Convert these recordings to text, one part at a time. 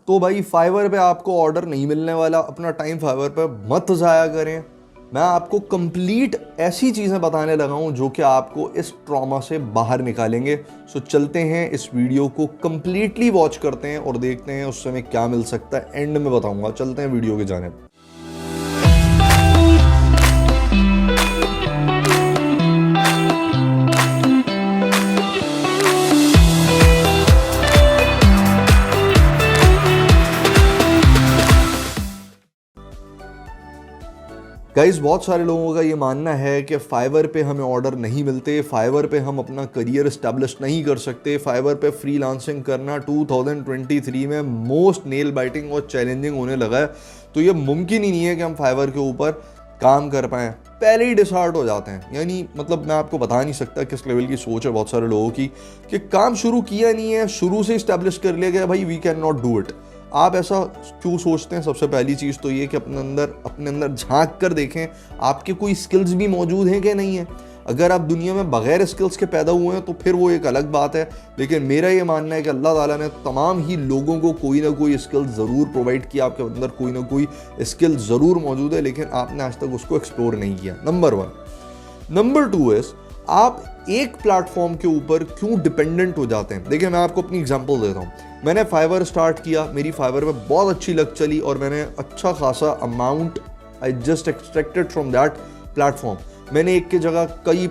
तो भाई फाइवर पे आपको ऑर्डर नहीं मिलने वाला, अपना टाइम फाइवर पे मत ज़ाया करें। मैं आपको कंप्लीट ऐसी चीज़ें बताने लगा हूँ जो कि आपको इस ट्रॉमा से बाहर निकालेंगे। सो चलते हैं, इस वीडियो को कंप्लीटली वॉच करते हैं और देखते हैं उससे हमें क्या मिल सकता है। एंड में बताऊंगा। चलते हैं वीडियो के जानिब। गाइस, बहुत सारे लोगों का ये मानना है कि फाइवर पे हमें ऑर्डर नहीं मिलते, फाइवर पे हम अपना करियर इस्टेब्लिश नहीं कर सकते, फाइवर पे फ्रीलांसिंग करना 2023 में मोस्ट नेल बाइटिंग और चैलेंजिंग होने लगा है। तो ये मुमकिन ही नहीं है कि हम फाइवर के ऊपर काम कर पाएँ। पहले ही डिसहार्ट हो जाते हैं। यानी मतलब मैं आपको बता नहीं सकता किस लेवल की सोच है बहुत सारे लोगों की कि काम शुरू किया नहीं है, शुरू से इस्टेब्लिश कर लिया गया भाई we can not do it. आप ऐसा क्यों सोचते हैं? सबसे पहली चीज़ तो ये कि अपने अंदर झांक कर देखें आपके कोई स्किल्स भी मौजूद हैं कि नहीं है। अगर आप दुनिया में बगैर स्किल्स के पैदा हुए हैं तो फिर वो एक अलग बात है, लेकिन मेरा ये मानना है कि अल्लाह ताला ने तमाम ही लोगों को कोई ना कोई स्किल ज़रूर प्रोवाइड किया। आपके अंदर कोई ना कोई स्किल ज़रूर मौजूद है, लेकिन आपने आज तक उसको एक्सप्लोर नहीं किया। नंबर 1। नंबर 2 इज़ आप एक प्लेटफॉर्म के ऊपर क्यों डिपेंडेंट हो जाते हैं। देखिए, मैं आपको अपनी एग्जांपल देता हूँ। मैंने फाइवर स्टार्ट किया, मेरी फाइवर पे बहुत अच्छी लग चली और मैंने अच्छा खासा amount I just extracted from that platform. मैंने एक की जगह कई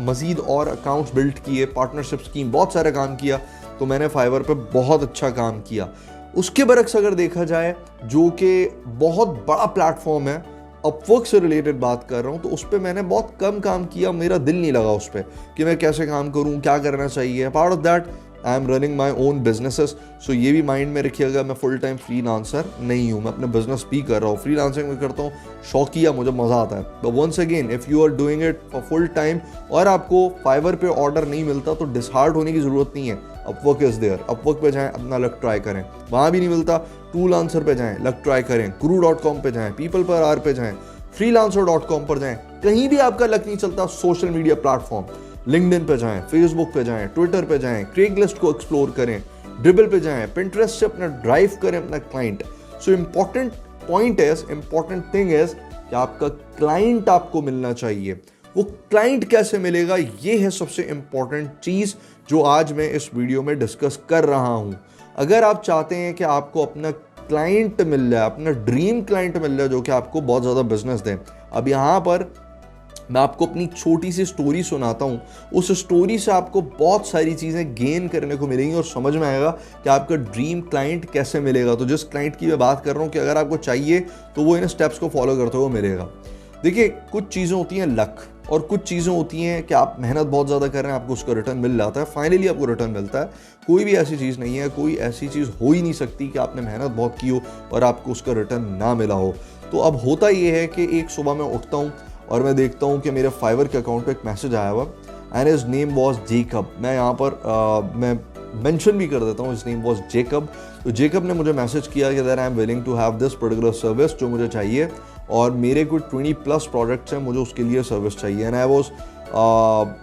मज़ीद और अकाउंट्स बिल्ड किए, पार्टनरशिप स्कीम, बहुत सारा काम किया। तो मैंने फाइवर पे बहुत अच्छा काम किया। उसके बरक्स अगर देखा जाए, जो कि बहुत बड़ा प्लेटफॉर्म है, अपवर्क से रिलेटेड बात कर रहा हूँ, तो उस पर मैंने बहुत कम काम किया। मेरा दिल नहीं लगा उस पर कि मैं कैसे काम करूँ, क्या करना चाहिए। Part of that I am running my own businesses. So ये भी माइंड में रखिएगा, मैं फुल टाइम फ्रीलांसर नहीं हूँ। मैं अपने बिजनेस भी कर रहा हूँ, फ्रीलांसिंग में करता हूँ, शौकिया, मुझे मज़ा आता है। But once again, if you are doing it for full time और आपको फाइवर पे ऑर्डर नहीं मिलता तो डिसहार्ट होने की ज़रूरत नहीं है। अपवर्क इज़ देयर, अपवर्क पे जाएँ, अपना लक ट्राई करें। वहाँ भी नहीं मिलता, टूलांसर पे जाएँ, लक ट्राई करें, Guru.com पे जाएँ, पीपल पर आर पे जाएँ, freelancer.com पर जाएं। कहीं भी आपका लक नहीं चलता, सोशल मीडिया प्लेटफॉर्म, लिंक्डइन पे जाएं, फेसबुक पे जाएं, ट्विटर पे जाएं, क्रेगलिस्ट को एक्सप्लोर करें, ड्रिबल पे जाएं, पिंटरेस्ट से अपना ड्राइव करें अपना client. So important thing is कि आपका क्लाइंट आपको मिलना चाहिए। वो क्लाइंट कैसे मिलेगा, ये है सबसे इंपॉर्टेंट चीज जो आज मैं इस वीडियो में डिस्कस कर रहा हूं। अगर आप चाहते हैं कि आपको अपना क्लाइंट मिल जाए, अपना ड्रीम क्लाइंट मिल जाए जो कि आपको बहुत ज़्यादा बिजनेस दे। अब यहाँ पर मैं आपको अपनी छोटी सी स्टोरी सुनाता हूँ। उस स्टोरी से आपको बहुत सारी चीज़ें गेन करने को मिलेंगी और समझ में आएगा कि आपका ड्रीम क्लाइंट कैसे मिलेगा। तो जिस क्लाइंट की मैं बात कर रहा हूँ कि अगर आपको चाहिए तो वो इन स्टेप्स को फॉलो करते हुए मिलेगा। देखिए, कुछ चीज़ें होती हैं लक और कुछ चीज़ें होती हैं कि आप मेहनत बहुत ज़्यादा कर रहे हैं, आपको उसका रिटर्न मिल जाता है, फाइनली आपको रिटर्न मिलता है। कोई भी ऐसी चीज़ नहीं है, कोई ऐसी चीज़ हो ही नहीं सकती कि आपने मेहनत बहुत की हो और आपको उसका रिटर्न ना मिला हो। तो अब होता ये है कि एक सुबह मैं उठता हूँ और मैं देखता हूँ कि मेरे फाइवर के अकाउंट पे एक मैसेज आया हुआ and his name was Jacob. मैं यहाँ पर मैं मेंशन भी कर देता हूँ, हिज नेम वॉज जेकब। तो जेकब ने मुझे मैसेज किया कि that I am willing to have this particular service जो मुझे चाहिए और मेरे कुछ 20+ प्रोडक्ट्स हैं, मुझे उसके लिए सर्विस चाहिए। एंड आई वॉज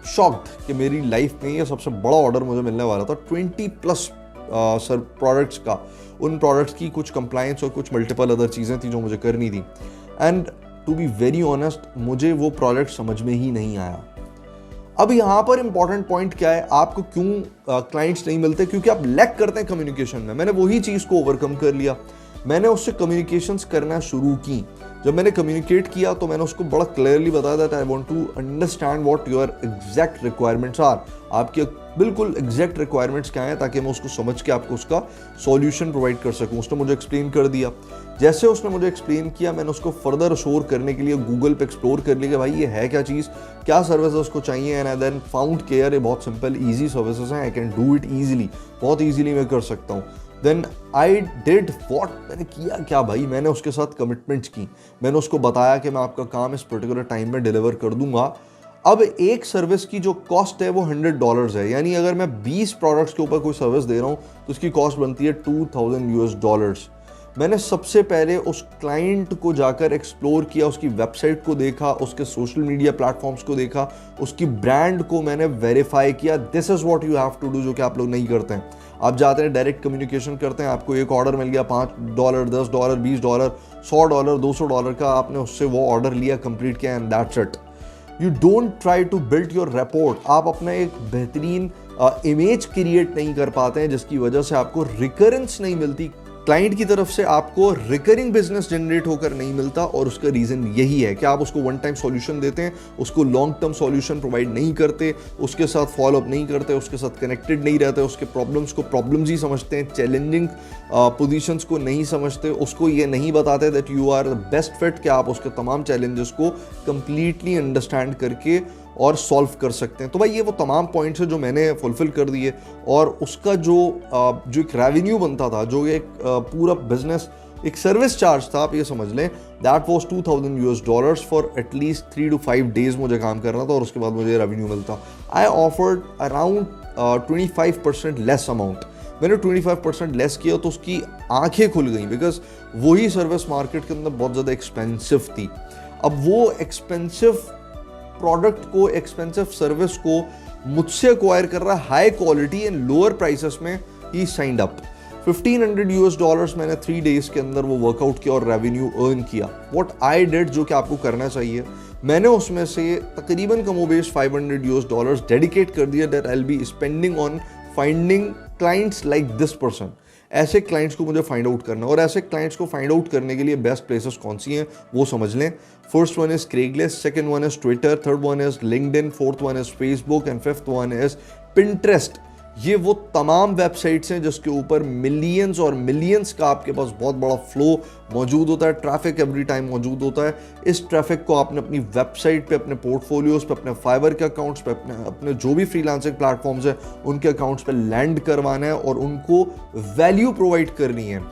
शॉक्ड कि मेरी लाइफ में ये सबसे बड़ा ऑर्डर मुझे मिलने वाला था 20+ सर प्रोडक्ट्स का। उन प्रोडक्ट्स की कुछ कंप्लायंस और कुछ मल्टीपल अदर चीज़ें थी जो मुझे करनी थी। And to be very honest, मुझे वो प्रोडक्ट समझ में ही नहीं आया। अब यहाँ पर इंपॉर्टेंट पॉइंट क्या है, आपको क्यों क्लाइंट्स नहीं मिलते? क्योंकि आप लैक करते हैं कम्युनिकेशन में। मैंने वही चीज़ को ओवरकम कर लिया, मैंने उससे कम्युनिकेशंस करना शुरू की। जब मैंने कम्युनिकेट किया तो मैंने उसको बड़ा क्लियरली बताया that I want to understand what your exact requirements are. आपके बिल्कुल एग्जैक्ट रिक्वायरमेंट्स क्या हैं, ताकि मैं उसको समझ के आपको उसका सॉल्यूशन प्रोवाइड कर सकूं। उसने मुझे एक्सप्लेन कर दिया। जैसे उसने मुझे एक्सप्लेन किया, मैंने उसको फर्दर अश्योर करने के लिए गूगल पे एक्सप्लोर कर लिया कि भाई ये है क्या चीज़, क्या सर्विसेज उसको चाहिए। एंड आई देन फाउंड के यार ये बहुत सिंपल ईजी सर्विसेज हैं, I can do it easily, बहुत ईजिली मैं कर सकता हूँ। देन आई डिड वॉट, मैंने किया क्या भाई, मैंने उसके साथ कमिटमेंट्स की। मैंने उसको बताया कि मैं आपका काम इस पर्टिकुलर टाइम में डिलीवर कर दूंगा। अब एक सर्विस की जो कॉस्ट है वो $100 है, यानी अगर मैं 20 प्रोडक्ट्स के ऊपर कोई सर्विस दे रहा हूँ तो उसकी कॉस्ट बनती है $2000 मैंने सबसे पहले उस क्लाइंट को जाकर एक्सप्लोर किया, उसकी वेबसाइट को देखा, उसके सोशल मीडिया प्लेटफॉर्म्स को देखा, उसकी ब्रांड को मैंने वेरीफाई किया। This is what you have to do, जो कि आप लोग नहीं करते हैं। आप जाते हैं डायरेक्ट कम्युनिकेशन करते हैं, आपको एक ऑर्डर मिल गया $5, $10, $20, $100, $200 का, आपने उससे वो ऑर्डर लिया, कंप्लीट किया and that's it. You don't try to build your rapport. आप अपना एक बेहतरीन इमेज क्रिएट नहीं कर पाते हैं जिसकी वजह से आपको रिकरेंस नहीं मिलती, क्लाइंट की तरफ से आपको रिकरिंग बिजनेस जनरेट होकर नहीं मिलता। और उसका रीज़न यही है कि आप उसको वन टाइम सॉल्यूशन देते हैं, उसको लॉन्ग टर्म सॉल्यूशन प्रोवाइड नहीं करते, उसके साथ फॉलोअप नहीं करते, उसके साथ कनेक्टेड नहीं रहते, उसके प्रॉब्लम्स को प्रॉब्लम्स ही समझते हैं, चैलेंजिंग पोजीशंस को नहीं समझते, उसको ये नहीं बताते that you are the best fit कि आप उसके तमाम चैलेंजेस को कंप्लीटली अंडरस्टैंड करके और सॉल्व कर सकते हैं। तो भाई ये वो तमाम पॉइंट्स है जो मैंने फुलफिल कर दिए, और उसका जो एक रेवेन्यू बनता था, जो एक पूरा बिजनेस एक सर्विस चार्ज था, आप ये समझ लें, that was $2,000 for at least 3 to 5 days मुझे काम करना था, और उसके बाद मुझे रेवेन्यू मिलता। I offered around 25% less amount. मैंने 25% लेस किया तो उसकी आंखें खुल गई, बिकॉज वही सर्विस मार्केट के अंदर बहुत ज़्यादा एक्सपेंसिव थी। अब वो एक्सपेंसिव प्रोडक्ट को, एक्सपेंसिव सर्विस को मुझसे एक्वायर कर रहा है high quality and lower prices में, ही साइंड अप। $1,500 मैंने 3 days के अंदर वो वर्कआउट किया और रेवेन्यू अर्न किया। व्हाट आई डिड, जो कि आपको करना चाहिए, मैंने उसमें से तकरीबन कमोबेश $500 डेडिकेट कर दिया that I will be spending on finding clients like this person. ऐसे क्लाइंट्स को मुझे फाइंड आउट करना, और ऐसे क्लाइंट्स को फाइंड आउट करने के लिए बेस्ट प्लेसेस कौन सी हैं वो समझ लें। First one is Craigslist, second one is Twitter, third one is LinkedIn, fourth one is Facebook and fifth one is Pinterest. ये वो तमाम वेबसाइट्स हैं जिसके ऊपर मिलियंस और मिलियंस का आपके पास बहुत बड़ा फ्लो मौजूद होता है, ट्रैफिक एवरी टाइम मौजूद होता है। इस ट्रैफिक को आपने अपनी वेबसाइट पे, अपने पोर्टफोलियोज पे, अपने फाइवर के अकाउंट्स पे, अपने जो भी फ्रीलांसिंग प्लेटफॉर्म्स हैं उनके अकाउंट्स पे लैंड करवाना है और उनको वैल्यू प्रोवाइड करनी है।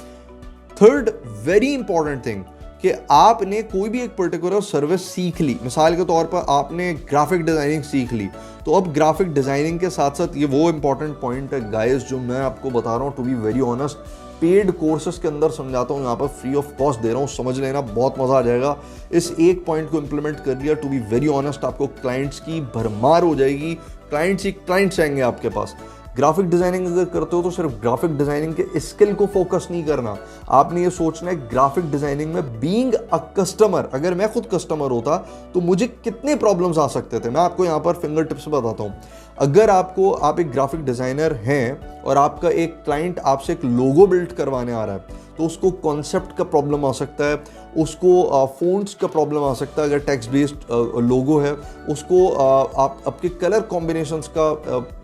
थर्ड वेरी इंपॉर्टेंट थिंग कि आपने कोई भी एक पर्टिकुलर सर्विस सीख ली, मिसाल के तौर पर आपने ग्राफिक डिज़ाइनिंग सीख ली, तो अब ग्राफिक डिज़ाइनिंग के साथ साथ ये वो इंपॉर्टेंट पॉइंट है गाइस जो मैं आपको बता रहा हूँ, to be very honest, paid courses के अंदर समझाता हूँ, यहाँ पर फ्री ऑफ कॉस्ट दे रहा हूँ, समझ लेना, बहुत मज़ा आ जाएगा। इस एक पॉइंट को इम्प्लीमेंट कर लिया, टू बी वेरी ऑनेस्ट, आपको क्लाइंट्स की भरमार हो जाएगी, क्लाइंट्स ही क्लाइंट्स आएंगे आपके पास। ग्राफिक डिज़ाइनिंग अगर करते हो तो सिर्फ ग्राफिक डिज़ाइनिंग के स्किल को फोकस नहीं करना, आपने ये सोचना है ग्राफिक डिज़ाइनिंग में बीइंग अ कस्टमर, अगर मैं खुद कस्टमर होता तो मुझे कितने प्रॉब्लम्स आ सकते थे। मैं आपको यहाँ पर फिंगर टिप्स बताता हूँ। अगर आप एक ग्राफिक डिज़ाइनर हैं और आपका एक क्लाइंट आपसे एक लोगो बिल्ड करवाने आ रहा है, तो उसको कॉन्सेप्ट का प्रॉब्लम आ सकता है, उसको फ़ॉन्ट्स का प्रॉब्लम आ सकता है, अगर टेक्स्ट बेस्ड लोगो है उसको आपके कलर कॉम्बिनेशंस का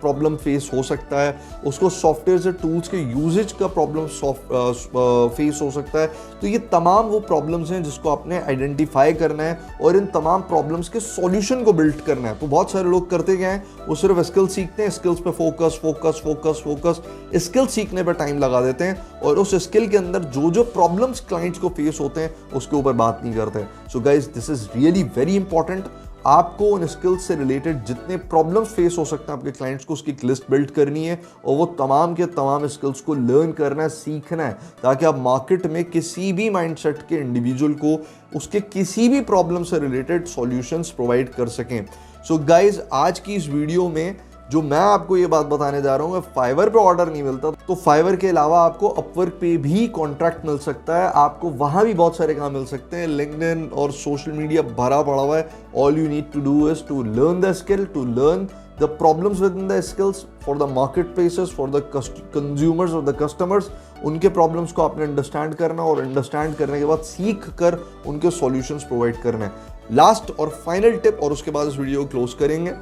प्रॉब्लम फेस हो सकता है, उसको सॉफ्टवेयर से टूल्स के यूजेज का प्रॉब्लम फेस हो सकता है। तो ये तमाम वो प्रॉब्लम्स हैं जिसको आपने आइडेंटिफाई करना है और इन तमाम प्रॉब्लम्स के सॉल्यूशन को बिल्ड करना है। तो बहुत सारे लोग करते क्या हैं, वो सिर्फ स्किल सीखते हैं, स्किल्स पे focus focus focus focus, skill सीखने पे टाइम लगा देते हैं और उस स्किल के अंदर जो जो प्रॉब्लम्स क्लाइंट्स को फेस होते हैं उसके ऊपर बात नहीं करते। So guys this is really very important. आपको उन स्किल्स से रिलेटेड जितने प्रॉब्लम्स फेस हो सकते हैं आपके क्लाइंट्स को, उसकी एक लिस्ट बिल्ड करनी है और वो तमाम के तमाम स्किल्स को लर्न करना है, सीखना है, ताकि आप मार्केट में किसी भी माइंडसेट के इंडिविजुअल को उसके किसी भी प्रॉब्लम से रिलेटेड सॉल्यूशंस प्रोवाइड कर सकें। सो गाइज आज की इस वीडियो में जो मैं आपको ये बात बताने जा रहा हूँ, फाइवर पे ऑर्डर नहीं मिलता तो फाइवर के अलावा आपको अपवर्क पे भी कॉन्ट्रैक्ट मिल सकता है, आपको वहाँ भी बहुत सारे काम मिल सकते हैं। लिंक्डइन और सोशल मीडिया भरा पड़ा हुआ है। All you need to do is to learn the skill, to learn the problems within the skills for the market places, for the consumers और द कस्टमर्स। उनके प्रॉब्लम्स को आपने understand करना और अंडरस्टैंड करने के बाद सीख कर उनके सॉल्यूशंस प्रोवाइड करना है। लास्ट और फाइनल टिप, और उसके बाद इस वीडियो को क्लोज करेंगे।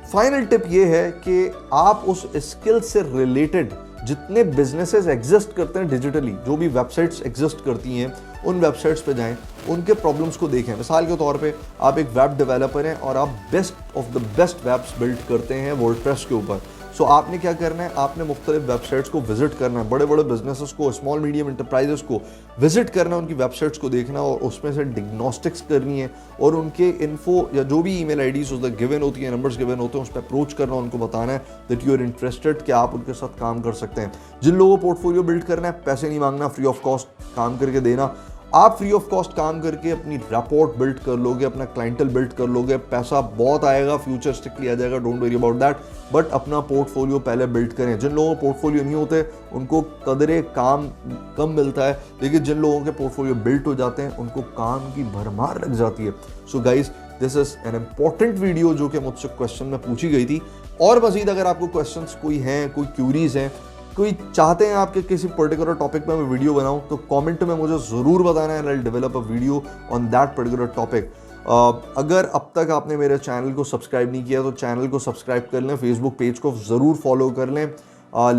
फाइनल टिप ये है कि आप उस स्किल से रिलेटेड जितने बिजनेसेस एग्जिस्ट करते हैं डिजिटली, जो भी वेबसाइट्स एग्जिस्ट करती हैं, उन वेबसाइट्स पे जाएं, उनके प्रॉब्लम्स को देखें। मिसाल के तौर पे आप एक वेब डेवलपर हैं और आप best of the best webs build करते हैं वर्डप्रेस के ऊपर। सो आपने क्या करना है, आपने मुख्तलिफ वेबसाइट्स को विजिट करना है, बड़े बड़े बिजनेसेस को, स्मॉल मीडियम इंटरप्राइजेस को विजिट करना है, उनकी वेबसाइट्स को देखना और उसमें से डिग्नोस्टिक्स करनी है और उनके इन्फो या जो भी ईमेल आईडीज उस गिवन होती है, नंबर्स गिवन होते हैं, उस पर अप्रोच करना, उनको बताना है दैट यू आर इंटरेस्टेड कि आप उनके साथ काम कर सकते हैं। जिन लोगों को पोर्टफोलियो बिल्ड करना है, पैसे नहीं मांगना, फ्री ऑफ कॉस्ट काम करके देना। आप फ्री ऑफ कॉस्ट काम करके अपनी रैपोर्ट बिल्ड कर लोगे, अपना क्लाइंटल बिल्ड कर लोगे, पैसा बहुत आएगा, फ्यूचरिस्टिकली आ जाएगा, don't worry about that. But अपना पोर्टफोलियो पहले बिल्ड करें। जिन लोगों को पोर्टफोलियो नहीं होते उनको कदरे काम कम मिलता है, लेकिन जिन लोगों के पोर्टफोलियो बिल्ड हो जाते हैं उनको काम की भरमार लग जाती है। So guys, this is an important video जो कि मुझसे क्वेश्चन में पूछी गई थी। और मजीद अगर आपको क्वेश्चंस कोई हैं, कोई क्यूरीज हैं, कोई चाहते हैं आपके किसी पर्टिकुलर टॉपिक पे मैं वीडियो बनाऊं, तो कमेंट में मुझे ज़रूर बताना है, I will develop a video on that particular topic. अगर अब तक आपने मेरे चैनल को सब्सक्राइब नहीं किया तो चैनल को सब्सक्राइब कर लें, फेसबुक पेज को ज़रूर फॉलो कर लें,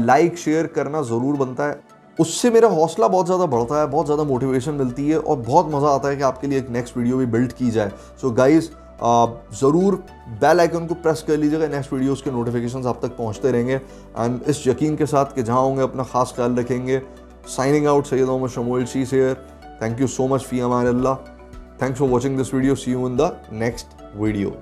लाइक शेयर करना ज़रूर बनता है। उससे मेरा हौसला बहुत ज़्यादा बढ़ता है, बहुत ज़्यादा मोटिवेशन मिलती है और बहुत मज़ा आता है कि आपके लिए एक नेक्स्ट वीडियो भी बिल्ड की जाए। सो गाइज़, ज़रूर बेल आइकन को प्रेस कर लीजिएगा, नेक्स्ट वीडियोस के नोटिफिकेशंस आप तक पहुंचते रहेंगे। एंड इस यकीन के साथ कि जहां होंगे अपना खास ख्याल रखेंगे। Signing out, Syed Mohammad Shamool Shees here. Thank you so much, फी अमान अल्लाह। Thanks for watching this video. See you in the next video.